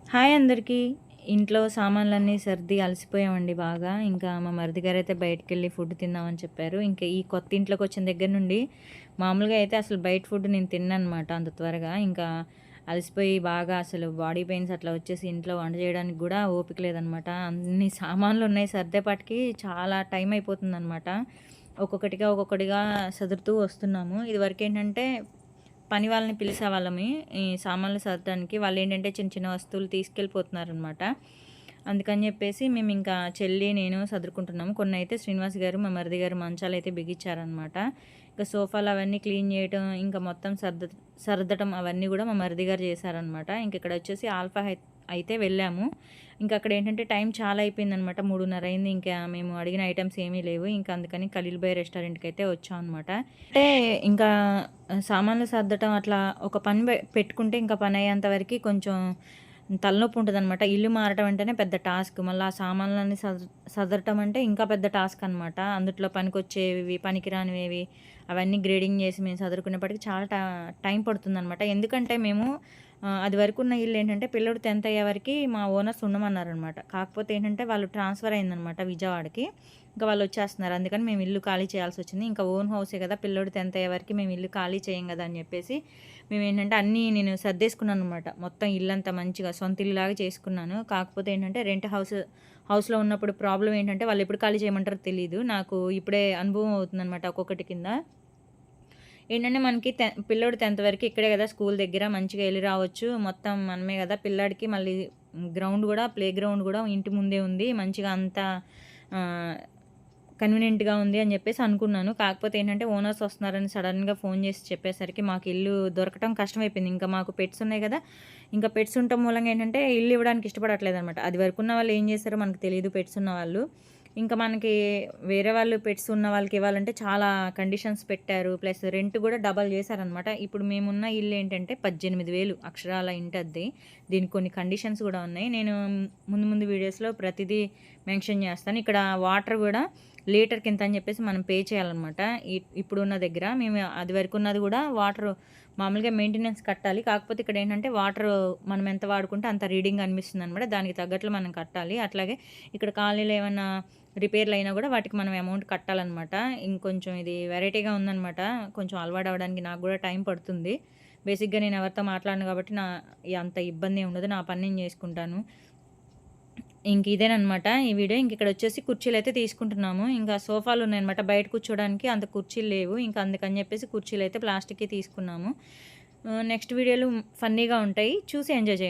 Hi అందరికీ. ఇంట్లో సామాన్లన్నీ సర్ది అలసిపోయామండి బాగా. ఇంకా మా మరిది గారైతే బయటికెళ్ళి ఫుడ్ తిందామని చెప్పారు. ఇంకా ఈ కొత్త ఇంట్లోకొచ్చిన దగ్గర నుండి మామూలుగా అయితే అసలు బయట ఫుడ్ నేను తినననమాట అంత త్వరగా. ఇంకా అలసిపోయి బాగా అసలు బాడీ పెయిన్స్ అట్లా వచ్చేసి ఇంట్లో వంట చేయడానికి గూడా ఓపిక లేదనమాట. అన్ని సామాన్లున్నాయి సర్దేపాటికి చాలా టైం అయిపోతుందనమాట. ఒక్కొక్కటిగా సదురుతూ వస్తున్నాము. ఇదివరకేంటంటే పని వాళ్ళని పిలిసేవాళ్ళమి ఈ సామాన్లు సర్దడానికి. వాళ్ళేంటంటే చిన్న చిన్న వస్తువులు తీసుకెళ్ళిపోతున్నారనమాట. అందుకని చెప్పేసి మేమింకా చెల్లి, నేను సదురుకుంటున్నాము. కొన్నైతే శ్రీనివాస్ గారు, మా మరిది గారు మంచాలైతే బిగించారనమాట. ఇంకా సోఫాలు అవన్నీ క్లీన్ చేయటం, ఇంకా మొత్తం సర్దటం అవన్నీ కూడా మా మరిది గారు చేశారనమాట. ఇంక ఇక్కడ వచ్చేసి ఆల్ఫా అయితే వెళ్ళాము. ఇంకా అక్కడ ఏంటంటే టైం చాలా అయిపోయిందనమాట. 3:30 అయింది. ఇంకా మేము అడిగిన ఐటమ్స్ ఏమీ లేవు. ఇంకా అందుకని ఖలీల్ భాయ్ రెస్టారెంట్‌కి అయితే వచ్చాం అనమాట. అంటే ఇంకా సామాన్లు సర్దటం అట్లా ఒక పని పెట్టుకుంటే ఇంకా పని అయ్యేంత వరకు కొంచెం తలనొప్పి ఉంటదనమాట. ఇల్లు మారటం అంటేనే పెద్ద టాస్క్. మళ్ళీ ఆ సామాన్లన్నీ సదరటం అంటే ఇంకా పెద్ద టాస్క్ అనమాట. అందుట్లో పనికొచ్చేవి, పనికిరానివేవి అవన్నీ గ్రేడింగ్ చేసి మేము సదురుకునేప్పటికి చాలా టైం పడుతుందనమాట. ఎందుకంటే మేము అది వరకు ఉన్న ఇల్లు ఏంటంటే పిల్లోడు 10th అయ్యే వరకు మా ఓనర్స్ ఉండమన్నారనమాట. కాకపోతే ఏంటంటే వాళ్ళు ట్రాన్స్ఫర్ అయిందనమాట విజయవాడకి. ఇంకా వాళ్ళు వచ్చేస్తున్నారు. అందుకని మేము ఇల్లు ఖాళీ చేయాల్సి వచ్చింది. ఇంకా ఓన్ హౌసే కదా, పిల్లోడు 10th అయ్యే వరకు మేము ఇల్లు ఖాళీ చేయం కదా అని చెప్పేసి మేమేంటంటే అన్నీ నేను సర్దేసుకున్నాను అనమాట. మొత్తం ఇల్లంతా మంచిగా సొంత ఇల్లులాగా చేసుకున్నాను. కాకపోతే ఏంటంటే హౌస్లో ఉన్నప్పుడు ప్రాబ్లం ఏంటంటే వాళ్ళు ఎప్పుడు ఖాళీ చేయమంటారో తెలీదు. నాకు ఇప్పుడే అనుభవం అవుతుందనమాట ఒక్కొక్కటి కింద. ఏంటంటే మనకి పిల్లోడు 10th వరకు ఇక్కడే కదా స్కూల్ దగ్గర మంచిగా వెళ్ళి రావచ్చు. మొత్తం మనమే కదా పిల్లాడికి. మళ్ళీ గ్రౌండ్ కూడా, ప్లే గ్రౌండ్ కూడా ఇంటి ముందే ఉంది. మంచిగా అంతా కన్వీనియంట్‌గా ఉంది అని చెప్పేసి అనుకున్నాను. కాకపోతే ఏంటంటే ఓనర్స్ వస్తున్నారని సడన్‌గా ఫోన్ చేసి చెప్పేసరికి మాకు ఇల్లు దొరకటం కష్టమైపోయింది. ఇంకా మాకు పెట్స్ ఉన్నాయి కదా! ఇంకా పెట్స్ ఉండటం మూలంగా ఏంటంటే ఇల్లు ఇవ్వడానికి ఇష్టపడట్లేదనమాట. అది వరకు ఉన్న వాళ్ళు ఏం చేశారో మనకు తెలీదు, పెట్స్ ఉన్నవాళ్ళు. ఇంకా మనకి వేరే వాళ్ళు పెట్స్ ఉన్న వాళ్ళకి ఇవ్వాలంటే చాలా కండిషన్స్ పెట్టారు. ప్లస్ రెంట్ కూడా డబల్ చేశారనమాట. ఇప్పుడు మేమున్న ఇల్లు ఏంటంటే 18,000 అక్షరాల ఇంటద్దె. దీనికి కొన్ని కండిషన్స్ కూడా ఉన్నాయి. నేను ముందు వీడియోస్‌లో ప్రతిదీ మెన్షన్ చేస్తాను. ఇక్కడ వాటర్ కూడా లీటర్‌కి ఇంత అని చెప్పేసి మనం పే చేయాలనమాట. ఇప్పుడున్న దగ్గర మేము అది వరకు ఉన్నది కూడా వాటర్ మామూలుగా మెయింటెనెన్స్ కట్టాలి. కాకపోతే ఇక్కడ ఏంటంటే వాటర్ మనం ఎంత వాడుకుంటే అంత రీడింగ్ అనిపిస్తుందనమాట. దానికి తగ్గట్లు మనం కట్టాలి. అట్లాగే ఇక్కడ కాలనీలో ఏమన్నా రిపేర్లు అయినా కూడా వాటికి మనం అమౌంట్ కట్టాలనమాట. ఇంకొంచెం ఇది వెరైటీగా ఉందనమాట. కొంచెం అలవాటు అవ్వడానికి నాకు కూడా టైం పడుతుంది. బేసిక్‌గా నేను ఎవరితో మాట్లాడను కాబట్టి అంత ఇబ్బంది ఏమి ఉండదు. నా పని నేను చేసుకుంటాను. ఇంక ఇదేననమాట ఈ వీడియో. ఇంక ఇక్కడ వచ్చేసి కుర్చీలైతే తీసుకుంటున్నాము. ఇంకా సోఫాలు ఉన్నాయన్నమాట. బయట కూర్చోడానికి అంత కుర్చీలు లేవు. ఇంకా అందుకని చెప్పేసి కుర్చీలైతే ప్లాస్టిక్‌వి తీసుకున్నాము. నెక్స్ట్ వీడియోలు ఫన్నీగా ఉంటాయి. చూసి ఎంజాయ్ చేయండి.